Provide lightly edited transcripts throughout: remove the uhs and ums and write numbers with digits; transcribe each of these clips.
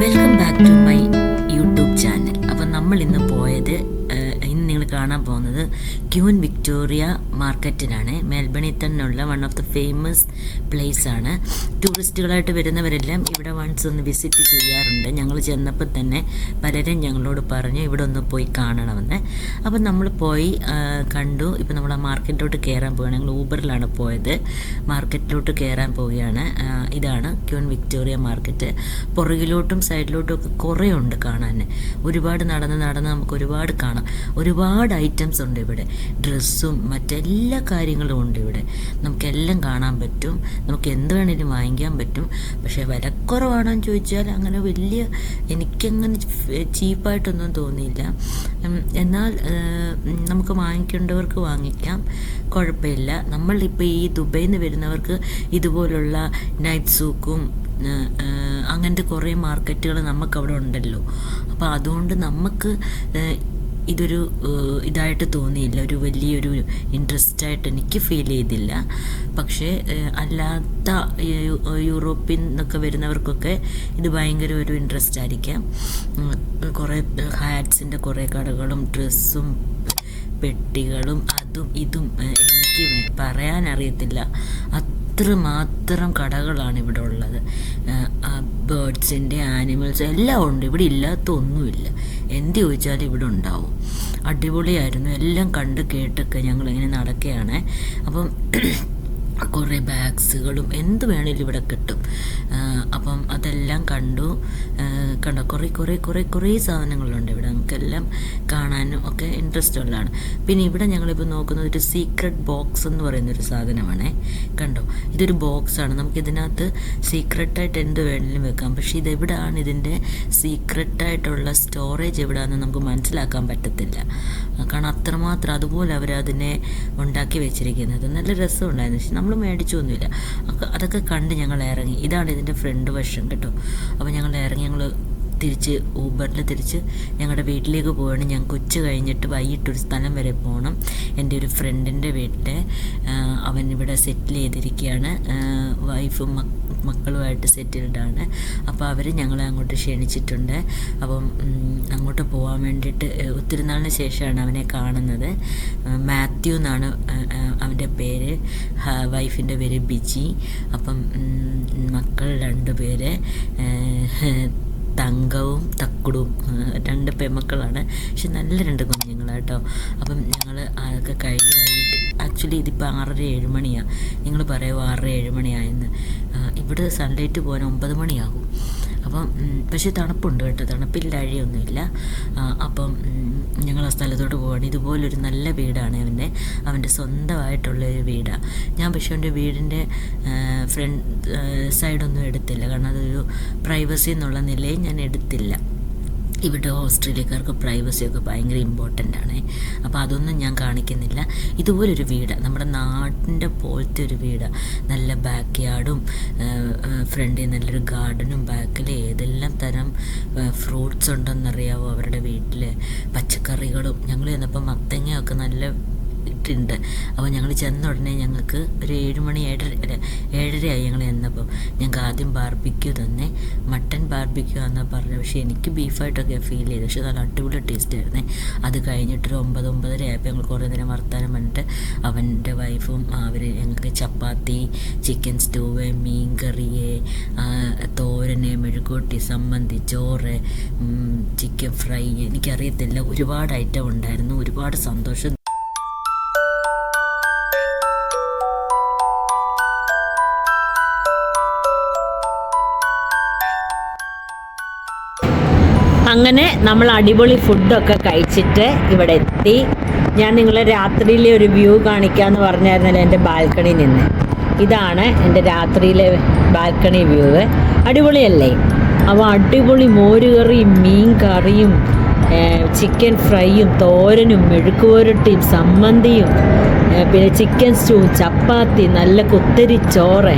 Welcome back to my YouTube channel. അപ്പം നമ്മൾ ഇന്ന് നിങ്ങൾ കാണാൻ പോകുന്നത് ക്യൂൻ വിക്ടോറിയ മാർക്കറ്റിലാണ്. മെൽബണിൽ തന്നെയുള്ള one of the famous place ആണ്. ടൂറിസ്റ്റുകളായിട്ട് വരുന്നവരെല്ലാം ഇവിടെ വൺസ് ഒന്ന് വിസിറ്റ് ചെയ്യാറുണ്ട്. ഞങ്ങൾ ചെന്നപ്പോൾ തന്നെ പലരും ഞങ്ങളോട് പറഞ്ഞു ഇവിടെ ഒന്ന് പോയി കാണണമെന്ന്. അപ്പം നമ്മൾ പോയി കണ്ടു. ഇപ്പം നമ്മൾ ആ മാർക്കറ്റിലോട്ട് കയറാൻ പോവുകയാണ്. ഞങ്ങൾ ഊബറിലാണ് പോയത്. മാർക്കറ്റിലോട്ട് കയറാൻ പോവുകയാണ്. ഇതാണ് ക്യൂൻ വിക്ടോറിയ മാർക്കറ്റ്. പുറകിലോട്ടും സൈഡിലോട്ടും ഒക്കെ കുറേ ഉണ്ട് കാണാൻ. ഒരുപാട് നടന്ന് നമുക്ക് ഒരുപാട് കാണാം. ഒരുപാട് ഐറ്റംസ് ഉണ്ട് ഇവിടെ. ഡ്രസ്സും മറ്റെല്ലാ കാര്യങ്ങളും ഉണ്ട് ഇവിടെ. നമുക്കെല്ലാം കാണാൻ പറ്റും. നമുക്ക് എന്ത് വേണേലും വാങ്ങിക്കാൻ പറ്റും. പക്ഷേ വിലക്കുറവാണെന്ന് ചോദിച്ചാൽ അങ്ങനെ വലിയ എനിക്കങ്ങനെ ചീപ്പായിട്ടൊന്നും തോന്നിയില്ല. എന്നാൽ നമുക്ക് വാങ്ങിക്കേണ്ടവർക്ക് വാങ്ങിക്കാം, കുഴപ്പമില്ല. നമ്മളിപ്പോൾ ഈ ദുബൈയിൽ നിന്ന് വരുന്നവർക്ക് ഇതുപോലുള്ള നൈറ്റ് സൂക്കും അങ്ങനത്തെ കുറേ മാർക്കറ്റുകൾ നമുക്കവിടെ ഉണ്ടല്ലോ. അപ്പോൾ അതുകൊണ്ട് നമുക്ക് ഇതൊരു ഇതായിട്ട് തോന്നിയില്ല, ഒരു വലിയൊരു ഇൻട്രസ്റ്റായിട്ട് എനിക്ക് ഫീൽ ചെയ്തില്ല. പക്ഷേ അല്ലാത്ത യൂറോപ്പിൽ നിന്നൊക്കെ വരുന്നവർക്കൊക്കെ ഇത് ഭയങ്കര ഒരു ഇൻട്രസ്റ്റ് ആയിരിക്കാം. കുറേ ഹാറ്റ്സിൻ്റെ കുറേ കടകളും ഡ്രസ്സും പെട്ടികളും അതും ഇതും എനിക്ക് പറയാനറിയത്തില്ല. അത്രമാത്രം കടകളാണ് ഇവിടെ ഉള്ളത്. ബേർഡ്സിൻ്റെ, ആനിമൽസ് എല്ലാം ഉണ്ട്. ഇവിടെ ഇല്ലാത്ത ഒന്നുമില്ല. എന്ത് ചോദിച്ചാലും ഇവിടെ ഉണ്ടാവും. അടിപൊളിയായിരുന്നു. എല്ലാം കണ്ട് കേട്ടൊക്കെ ഞങ്ങളിങ്ങനെ നടക്കുകയാണ്. അപ്പം കുറേ ബാഗ്സുകളും എന്ത് വേണേലും ഇവിടെ കിട്ടും. അപ്പം അതെല്ലാം കണ്ടോ കുറേ സാധനങ്ങളുണ്ട് ഇവിടെ. നമുക്കെല്ലാം കാണാനും ഒക്കെ ഇൻട്രസ്റ്റ് ഉള്ളതാണ്. പിന്നെ ഇവിടെ ഞങ്ങളിപ്പോൾ നോക്കുന്നത് ഒരു സീക്രട്ട് ബോക്സ് എന്ന് പറയുന്നൊരു സാധനമാണേ. കണ്ടോ, ഇതൊരു ബോക്സാണ്. നമുക്കിതിനകത്ത് സീക്രട്ടായിട്ട് എന്ത് വേണമെങ്കിലും വെക്കാം. പക്ഷേ ഇതെവിടെയാണ് ഇതിൻ്റെ സീക്രട്ടായിട്ടുള്ള സ്റ്റോറേജ് എവിടെയാണെന്ന് നമുക്ക് മനസ്സിലാക്കാൻ പറ്റത്തില്ല. കാരണം അത്രമാത്രം അതുപോലെ അവരതിനെ ഉണ്ടാക്കി വെച്ചിരിക്കുന്നത്. നല്ല രസമുണ്ടായിരുന്നു. പക്ഷെ നമ്മൾ മേടിച്ചൊന്നുമില്ല. അതൊക്കെ കണ്ട് ഞങ്ങൾ ഇറങ്ങി. ഇതാണ് ഇതിൻ്റെ ഫ്രണ്ട് വശം കേട്ടോ. അപ്പോൾ ഞങ്ങൾ ഇറങ്ങി. ഞങ്ങൾ ഊബറിൽ തിരിച്ച് ഞങ്ങളുടെ വീട്ടിലേക്ക് പോവുകയാണ്. ഞങ്ങൾക്ക് ഉച്ച കഴിഞ്ഞിട്ട് വൈകിട്ടൊരു സ്ഥലം വരെ പോകണം. എൻ്റെ ഒരു ഫ്രണ്ടിൻ്റെ വീട്ടിൽ അവൻ ഇവിടെ സെറ്റിൽ ചെയ്തിരിക്കുകയാണ്. വൈഫും മക്കളുമായിട്ട് സെറ്റിൽഡാണ്. അപ്പോൾ അവർ ഞങ്ങളെ അങ്ങോട്ട് ക്ഷണിച്ചിട്ടുണ്ട്. അപ്പം അങ്ങോട്ട് പോകാൻ വേണ്ടിയിട്ട് ഒത്തിരി നാളിന് ശേഷമാണ് അവനെ കാണുന്നത്. മാത്യു എന്നാണ് അവൻ്റെ പേര്. വൈഫിൻ്റെ പേര് ബിജി. അപ്പം മക്കൾ 2 പേര്, തങ്കവും തക്കുടും, 2 പെൺമക്കളാണ്. പക്ഷെ നല്ല 2 കുഞ്ഞുങ്ങളാട്ടോ. അപ്പം ഞങ്ങൾ അതൊക്കെ കഴിഞ്ഞ് വൈകിട്ട്, ആക്ച്വലി ഇതിപ്പോൾ 6:30-7 മണിയാണ്. നിങ്ങൾ പറയുമോ 6-7 മണിയായെന്ന്. ഇവിടെ സൺലൈറ്റ് പോകാൻ 9 മണിയാകും. അപ്പം പക്ഷേ തണുപ്പുണ്ട് കേട്ടോ, തണുപ്പില്ലാഴിയൊന്നുമില്ല. അപ്പം ഞങ്ങൾ ആ സ്ഥലത്തോട്ട് പോവാണ്. ഇതുപോലൊരു നല്ല വീടാണ് അവൻ്റെ സ്വന്തമായിട്ടുള്ളൊരു വീടാണ്. ഞാൻ പക്ഷേ അവൻ്റെ വീടിൻ്റെ ഫ്രണ്ട് സൈഡൊന്നും എടുത്തില്ല. കാരണം അതൊരു പ്രൈവസി എന്നുള്ള നിലയിൽ ഞാൻ എടുത്തില്ല. ഇവിടെ ഓസ്ട്രേലിയക്കാർക്ക് പ്രൈവസിയൊക്കെ ഭയങ്കര ഇമ്പോർട്ടൻ്റ് ആണ്. അപ്പോൾ അതൊന്നും ഞാൻ കാണിക്കുന്നില്ല. ഇതുപോലൊരു വീട്, നമ്മുടെ നാട്ടിൻ്റെ പോലത്തെ ഒരു വീട്. നല്ല ബാക്ക് യാർഡും ഫ്രണ്ടിൽ നല്ലൊരു ഗാർഡനും ബാക്കിൽ ഏതെല്ലാം തരം ഫ്രൂട്ട്സ് ഉണ്ടെന്നറിയാവോ അവരുടെ വീട്ടിൽ. പച്ചക്കറികളും. ഞങ്ങൾ ചെന്നപ്പോൾ മത്തങ്ങയൊക്കെ നല്ല ഇട്ടുണ്ട്. അപ്പോൾ ഞങ്ങൾ ചെന്ന ഉടനെ ഞങ്ങൾക്ക് ഒരു 7 മണി 7:30 ഞങ്ങൾ ചെന്നപ്പം ഞങ്ങൾക്ക് ആദ്യം ബാർബിക്യൂ തന്നെ. മട്ടൻ ബാർബിക്യൂ ആണെന്നാണ് പറഞ്ഞത്. പക്ഷേ എനിക്ക് ബീഫായിട്ടൊക്കെ ഫീൽ ചെയ്തു. പക്ഷേ നല്ല അടിപൊളി ടേസ്റ്റ് ആയിരുന്നേ. അത് കഴിഞ്ഞിട്ടൊരു 9-9:30 ആയപ്പോൾ ഞങ്ങൾ കുറേ നേരം വർത്താനം പറഞ്ഞിട്ട് അവൻ്റെ വൈഫും അവർ ഞങ്ങൾക്ക് ചപ്പാത്തി, ചിക്കൻ സ്റ്റൂവ്, മീൻ കറി, തോരന്, മെഴുകുവരട്ടി, സമ്മന്തി, ചോറ്, ചിക്കൻ ഫ്രൈ, എനിക്കറിയത്തില്ല, ഒരുപാട് ഐറ്റം ഉണ്ടായിരുന്നു. ഒരുപാട് സന്തോഷം. അങ്ങനെ നമ്മൾ അടിപൊളി ഫുഡൊക്കെ കഴിച്ചിട്ട് ഇവിടെ എത്തി. ഞാൻ നിങ്ങളെ രാത്രിയിലെ ഒരു വ്യൂ കാണിക്കാമെന്ന് പറഞ്ഞായിരുന്നല്ലോ എൻ്റെ ബാൽക്കണിയിൽ നിന്ന്. ഇതാണ് എൻ്റെ രാത്രിയിലെ ബാൽക്കണി വ്യൂ. അടിപൊളിയല്ലേ? അപ്പോൾ അടിപൊളി മോരുകറിയും മീൻ കറിയും ചിക്കൻ ഫ്രൈയും തോരനും മെഴുക്കുവരട്ടിയും സമ്മന്തിയും പിന്നെ ചിക്കൻ സ്റ്റൂ, ചപ്പാത്തി, നല്ല കുത്തരി ചോറ്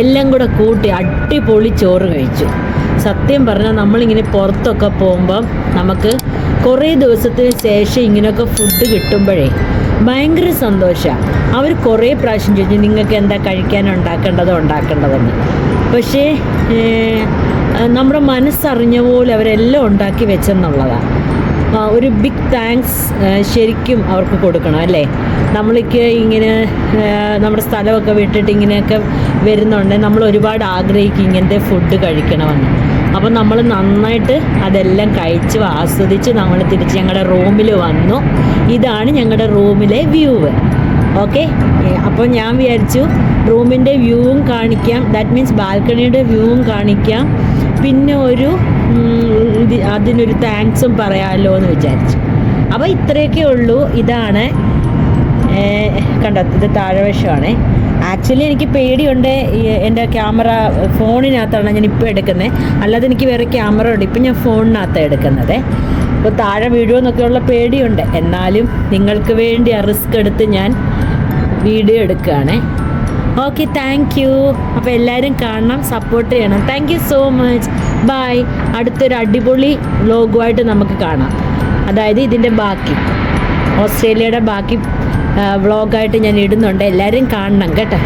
എല്ലാം കൂടെ കൂട്ടി അടിപൊളി ചോറ് കഴിച്ചു. സത്യം പറഞ്ഞാൽ നമ്മളിങ്ങനെ പുറത്തൊക്കെ പോകുമ്പം നമുക്ക് കുറേ ദിവസത്തിന് ശേഷം ഇങ്ങനെയൊക്കെ ഫുഡ് കിട്ടുമ്പോഴേ ഭയങ്കര സന്തോഷമാണ്. അവർ കുറേ പ്രാവശ്യം ചോദിച്ചു നിങ്ങൾക്ക് എന്താ കഴിക്കാൻ ഉണ്ടാക്കേണ്ടതെന്ന്. പക്ഷേ നമ്മുടെ മനസ്സറിഞ്ഞ പോലെ അവരെല്ലാം ഉണ്ടാക്കി വെച്ചെന്നുള്ളതാണ്. ഒരു ബിഗ് താങ്ക്സ് ശരിക്കും അവർക്ക് കൊടുക്കണം അല്ലേ. നമ്മൾക്ക് ഇങ്ങനെ നമ്മുടെ സ്ഥലമൊക്കെ വിട്ടിട്ട് ഇങ്ങനെയൊക്കെ വരുന്നുണ്ട്, നമ്മൾ ഒരുപാട് ആഗ്രഹിക്കും ഇങ്ങനത്തെ ഫുഡ് കഴിക്കണമെന്ന്. അപ്പോൾ നമ്മൾ നന്നായിട്ട് അതെല്ലാം കഴിച്ച് ആസ്വദിച്ച് നമ്മൾ തിരിച്ച് ഞങ്ങളുടെ റൂമിൽ വന്നു. ഇതാണ് ഞങ്ങളുടെ റൂമിലെ വ്യൂവ്. ഓക്കെ, അപ്പോൾ ഞാൻ വിചാരിച്ചു റൂമിൻ്റെ വ്യൂവും കാണിക്കാം, ദാറ്റ് മീൻസ് ബാൽക്കണിയുടെ വ്യൂവും കാണിക്കാം, പിന്നെ അതിനൊരു താങ്ക്സും പറയാമല്ലോ എന്ന് വിചാരിച്ചു. അപ്പോൾ ഇത്രയൊക്കെ ഉള്ളൂ. ഇതാണ് കണ്ടോ, ഇത് താഴെവശമാണ്. ആക്ച്വലി എനിക്ക് പേടിയുണ്ട്, എൻ്റെ ക്യാമറ ഫോണിനകത്താണ് ഞാൻ ഇപ്പോൾ എടുക്കുന്നത്, അല്ലാതെ എനിക്ക് വേറെ ക്യാമറ ഉണ്ട്. ഇപ്പം ഞാൻ ഫോണിനകത്താണ് എടുക്കുന്നത്. അപ്പോൾ താഴെ വീഴുമെന്നൊക്കെയുള്ള പേടിയുണ്ട്, എന്നാലും നിങ്ങൾക്ക് വേണ്ടി ആ റിസ്ക് എടുത്ത് ഞാൻ വീഡിയോ എടുക്കുകയാണ്. Okay, thank you. അപ്പോൾ എല്ലാവരും കാണണം, സപ്പോർട്ട് ചെയ്യണം. Thank you so much. Bye. അടുത്തൊരു അടിപൊളി വ്ലോഗുമായിട്ട് നമുക്ക് കാണാം. അതായത് ഇതിൻ്റെ ബാക്കി, ഓസ്ട്രേലിയയുടെ ബാക്കി വ്ളോഗായിട്ട് ഞാൻ ഇടുന്നുണ്ട്. എല്ലാവരും കാണണം കേട്ടോ.